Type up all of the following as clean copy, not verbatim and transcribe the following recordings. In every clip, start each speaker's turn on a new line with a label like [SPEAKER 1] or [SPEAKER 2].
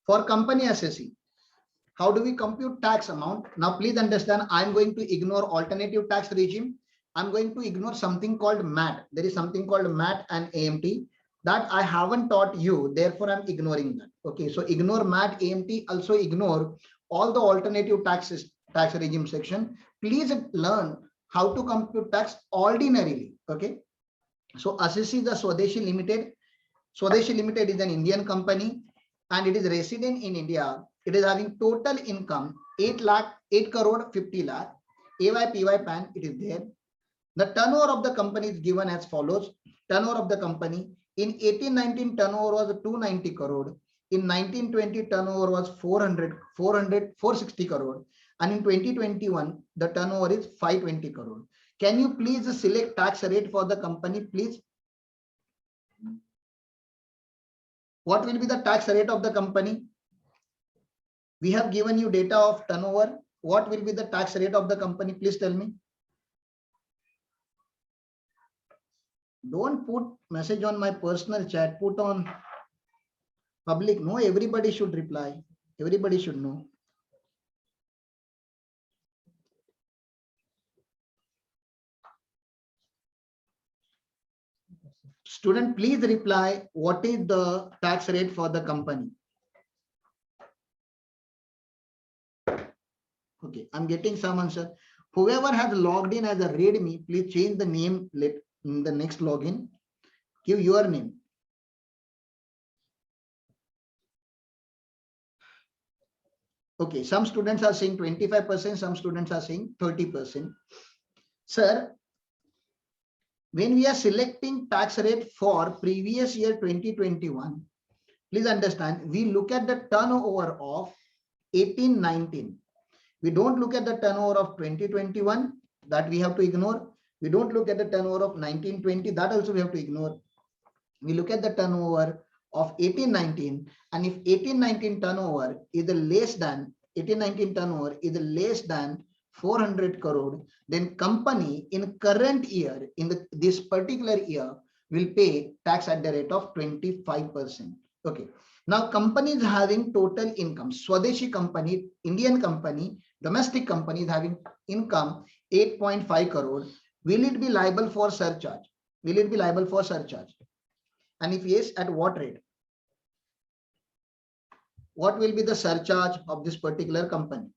[SPEAKER 1] For company assessee, how do we compute tax amount? Now, please understand, I'm going to ignore alternative tax regime. I'm going to ignore something called MAT. There is something called MAT and AMT that I haven't taught you. Therefore, I'm ignoring that. Okay, so ignore MAT, AMT, also ignore all the alternative tax regime section. Please learn how to compute tax ordinarily. Okay, so assessee the Swadeshi Limited. Swadeshi Limited is an Indian company and it is resident in India. It is having total income 8 crore 50 lakh. AYPY PAN, it is there. The turnover of the company is given as follows. Turnover of the company in 1819 turnover was 290 crore. In 1920 turnover was 460 crore. And in 2021 the turnover is 520 crore. Can you please select tax rate for the company, please? What will be the tax rate of the company? We have given you data of turnover. What will be the tax rate of the company? Please tell me. Don't put message on my personal chat. Put on public. No, everybody should reply. Everybody should know. Student, please reply. What is the tax rate for the company? Okay, I'm getting some answer. Whoever has logged in as a readme, please change the name in the next login. Give your name. Okay, some students are saying 25%, some students are saying 30%. Sir, when we are selecting tax rate for previous year 2021, please understand, we look at the turnover of 1819. We don't look at the turnover of 2021, that we have to ignore. We don't look at the turnover of 1920, that also we have to ignore. We look at the turnover of 1819, and if 1819 turnover is less than 400 crore, then company in current year, in this particular year, will pay tax at the rate of 25%. Okay. Now, company is having total income. Swadeshi company, Indian company, domestic company is having income 8.5 crore. Will it be liable for surcharge? Will it be liable for surcharge? And if yes, at what rate? What will be the surcharge of this particular company?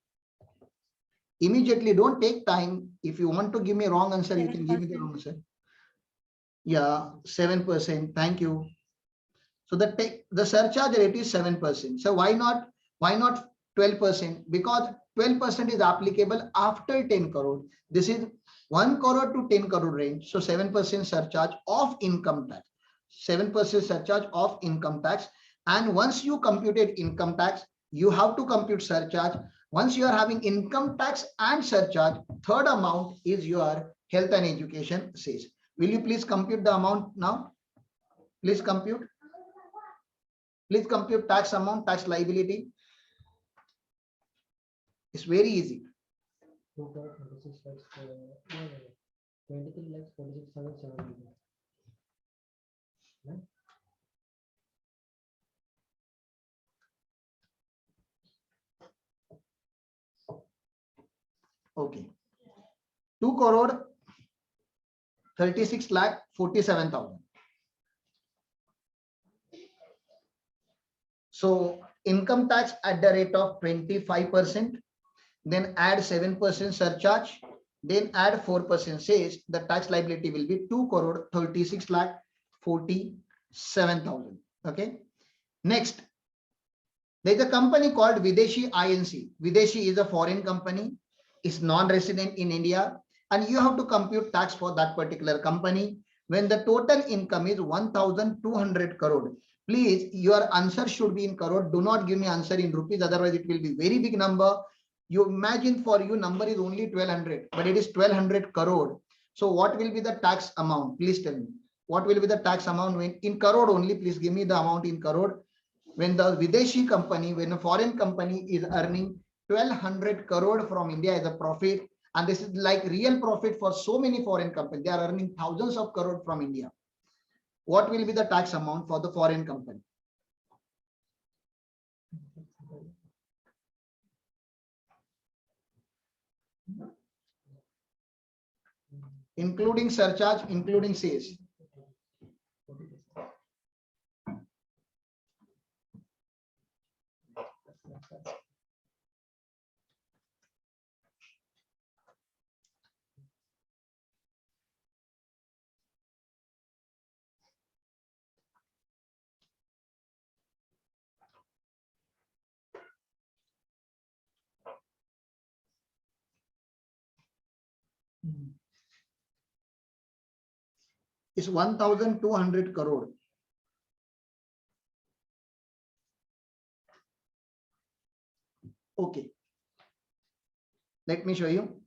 [SPEAKER 1] Immediately, don't take time. If you want to give me a wrong answer, 7%. You can give me the wrong answer. Yeah, 7%. Thank you. So the surcharge rate is 7%. So why not 12%? Because 12% is applicable after 10 crore. This is 1 crore to 10 crore range. So 7% surcharge of income tax. 7% surcharge of income tax. And once you computed income tax, you have to compute surcharge. Once you are having income tax and surcharge, third amount is your health and education cess. Will you please compute the amount now? Please compute. Please compute tax amount, tax liability. It's very easy. 23 lakhs 46,770. Okay. 2 crore 36 lakh 47,000. So income tax at the rate of 25%, then add 7% surcharge, then add 4% cess, the tax liability will be 2 crore 36 lakh 47,000. Okay. Next, there is a company called Videshi INC. Videshi is a foreign company, is non-resident in India, and you have to compute tax for that particular company when the total income is 1,200 crore. Please, your answer should be in crore. Do not give me answer in rupees, otherwise it will be very big number. You imagine for you number is only 1200, but it is 1200 crore. So what will be the tax amount? Please tell me. What will be the tax amount when in crore only? Please give me the amount in crore. When the Videshi company, when a foreign company is earning 1200 crore from India as a profit, and this is like real profit for so many foreign companies. They are earning thousands of crore from India. what will be the tax amount for the foreign company? Including surcharge, including sales. Is 1,200 crore. Okay. Let me show you.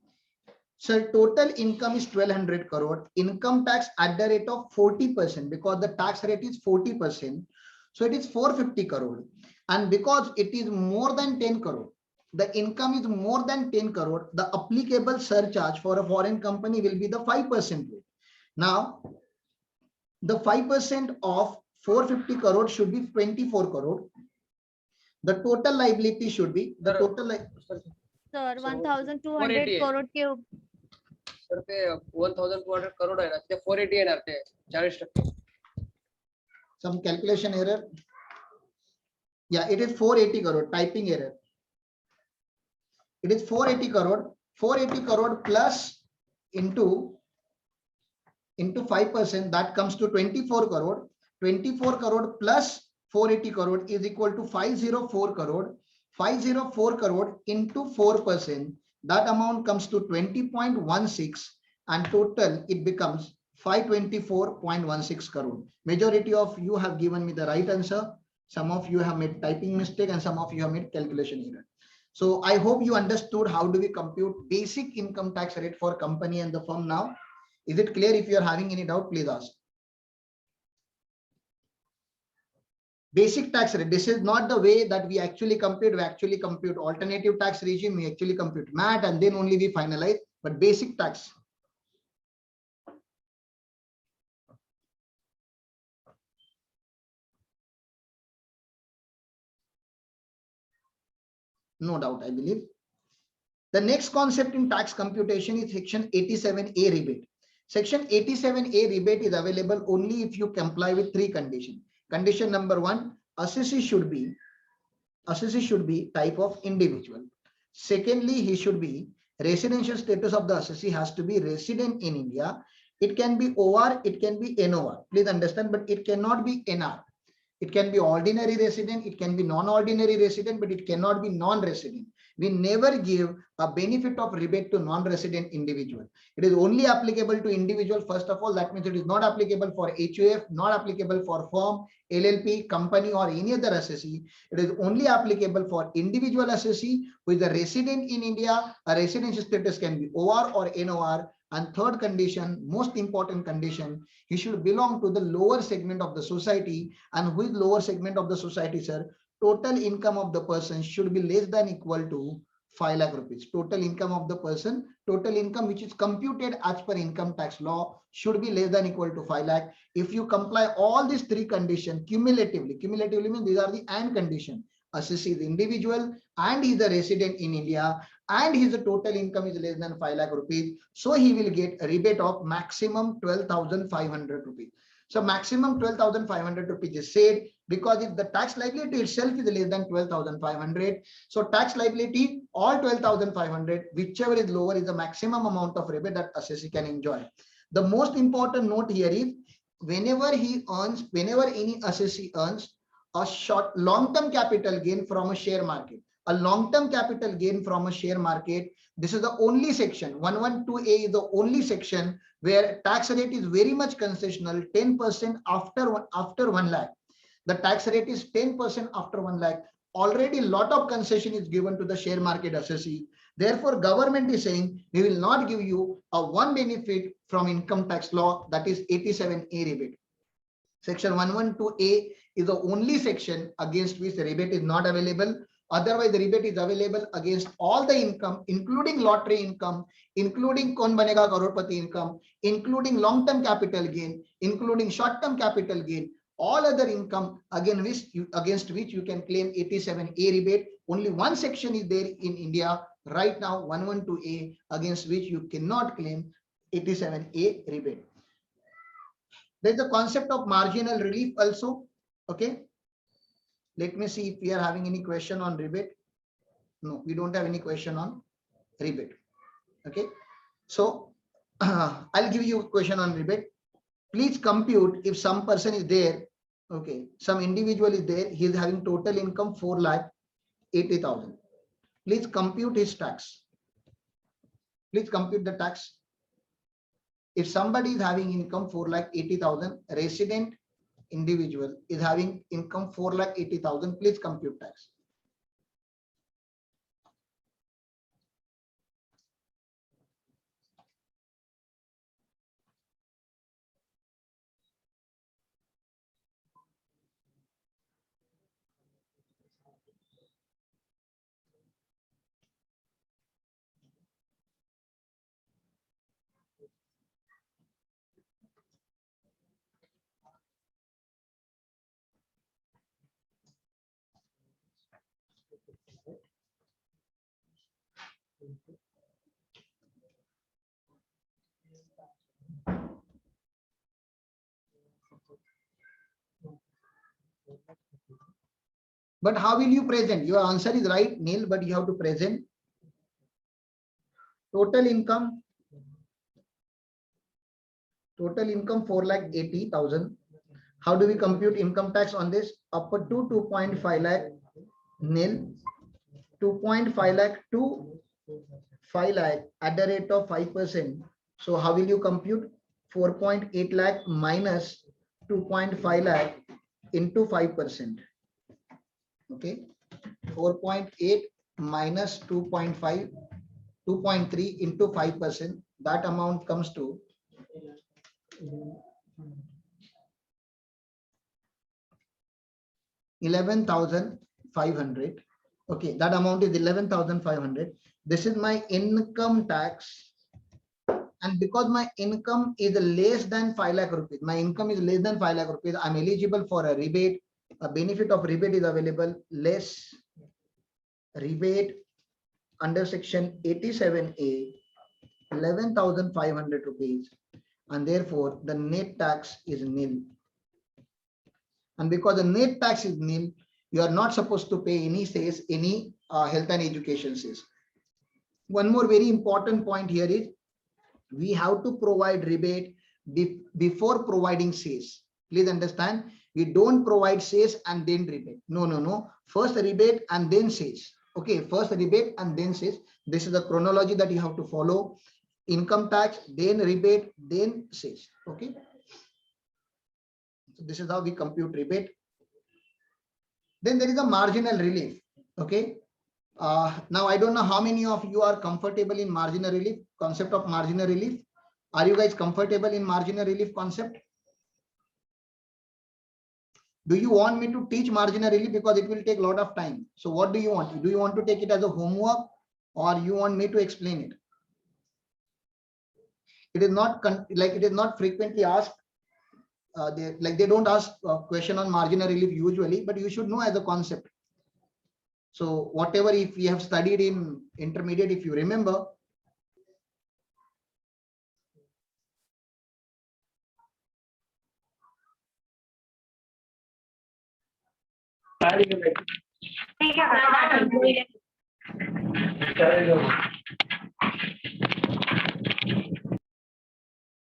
[SPEAKER 1] So total income is 1,200 crore. Income tax at the rate of 40% because the tax rate is 40%. So it is 450 crore. And because it is more than 10 crore, the income is more than 10 crore, the applicable surcharge for a foreign company will be the 5% rate. Now, the 5% of 450 crore should be 24 crore. The total liability should be the total.
[SPEAKER 2] Sir, 1,200 crore के
[SPEAKER 3] sir ते 1,200 करोड आहे ना ते 480 येणार ते 40%.
[SPEAKER 1] Some calculation error. Yeah, it is 480 crore. Typing error. It is 480 crore. 480 crore plus into 5%, that comes to 24 crore. 24 crore plus 480 crore is equal to 504 crore. 504 crore into 4%, that amount comes to 20.16, and total it becomes 524.16 crore. Majority of you have given me the right answer. Some of you have made typing mistake and some of you have made calculation error. So I hope you understood how do we compute basic income tax rate for company and the firm now. Is it clear? If you are having any doubt, please ask. Basic tax rate. This is not the way that we actually compute. We actually compute alternative tax regime. We actually compute MAT and then only we finalize. But basic tax. No doubt, I believe. The next concept in tax computation is section 87A rebate. Section 87A rebate is available only if you comply with three conditions. Condition number one, assessee should be type of individual. Secondly, he should be residential status of the assessee has to be resident in India. It can be OR, it can be NOR. Please understand, but it cannot be NR. It can be ordinary resident, it can be non-ordinary resident, but it cannot be non-resident. We never give a benefit of rebate to non-resident individual. It is only applicable to individual. First of all, that means it is not applicable for HUF, not applicable for firm, LLP, company, or any other assessee. It is only applicable for individual assessee who is a resident in India. A residential status can be OR or NOR. And third condition, most important condition, he should belong to the lower segment of the society. And who is lower segment of the society, sir? Total income of the person should be less than equal to 5 lakh rupees. Total income of the person, total income which is computed as per income tax law should be less than equal to 5 lakh. If you comply all these three conditions cumulatively means these are the and condition. Assessee is individual and he is a resident in India and his total income is less than 5 lakh rupees. So he will get a rebate of maximum 12,500 rupees. So maximum 12,500 rupees is said because if the tax liability itself is less than 12,500, so tax liability all 12,500, whichever is lower is the maximum amount of rebate that assessee can enjoy. The most important note here is whenever any assessee earns a short long-term capital gain from a share market, this is the only section. 112A is the only section where tax rate is very much concessional, 10% after 1 lakh. The tax rate is 10% after 1 lakh. Already a lot of concession is given to the share market assessee. Therefore, government is saying we will not give you a one benefit from income tax law, that is 87A rebate. Section 112A is the only section against which the rebate is not available. Otherwise, the rebate is available against all the income, including lottery income, including Kaun Banega Crorepati income, including long-term capital gain, including short-term capital gain, all other income against which you can claim 87A rebate. Only one section is there in India right now, 112A, against which you cannot claim 87A rebate. There's the concept of marginal relief also. Okay. Let me see if we are having any question on rebate. No, we don't have any question on rebate. Okay. So I'll give you a question on rebate. Please compute if some person is there. Okay. Some individual is there. He is having total income 4,80,000. Please compute his tax. Please compute the tax. If somebody is having income 4,80,000, resident individual is having income 4,80,000, please compute tax. But how will you present? Your answer is right, Neil, but you have to present total income 4,80,000. How do we compute income tax on this? Upper to 2.5 lakh nil, 2.5 lakh to 5 lakh at the rate of 5%. So how will you compute? 4.8 lakh minus 2.5 lakh into 5%. Okay, 4.8 minus 2.5, 2.3 into 5%. That amount comes to 11,500. Okay, that amount is 11,500. This is my income tax. And because my income is less than 5 lakh rupees, my income is less than 5 lakh rupees, I'm eligible for a rebate. A benefit of rebate is available, less rebate under section 87A, 11,500 rupees, and therefore the net tax is nil. And because the net tax is nil, you are not supposed to pay any cess, any health and education cess. One more very important point here is we have to provide rebate before providing cess. Please understand, we don't provide cess and then rebate. No. First rebate and then cess. Okay, first rebate and then cess. This is the chronology that you have to follow. Income tax, then rebate, then cess. Okay. So this is how we compute rebate. Then there is a marginal relief. Okay. Now I don't know how many of you are comfortable in marginal relief, concept of marginal relief. Are you guys comfortable in marginal relief concept? Do you want me to teach marginal relief, because it will take a lot of time? So what do you want? Do you want to take it as a homework, or you want me to explain it? It is not frequently asked. They don't ask a question on marginal relief usually, but you should know as a concept. So whatever, if you have studied in intermediate, if you remember,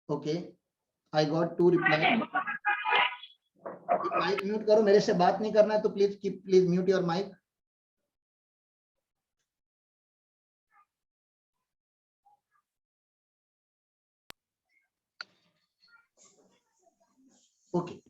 [SPEAKER 1] okay, I got 2 replies. Mic mute करो, मेरे से बात नहीं करना है तो please mute your mic. Okay,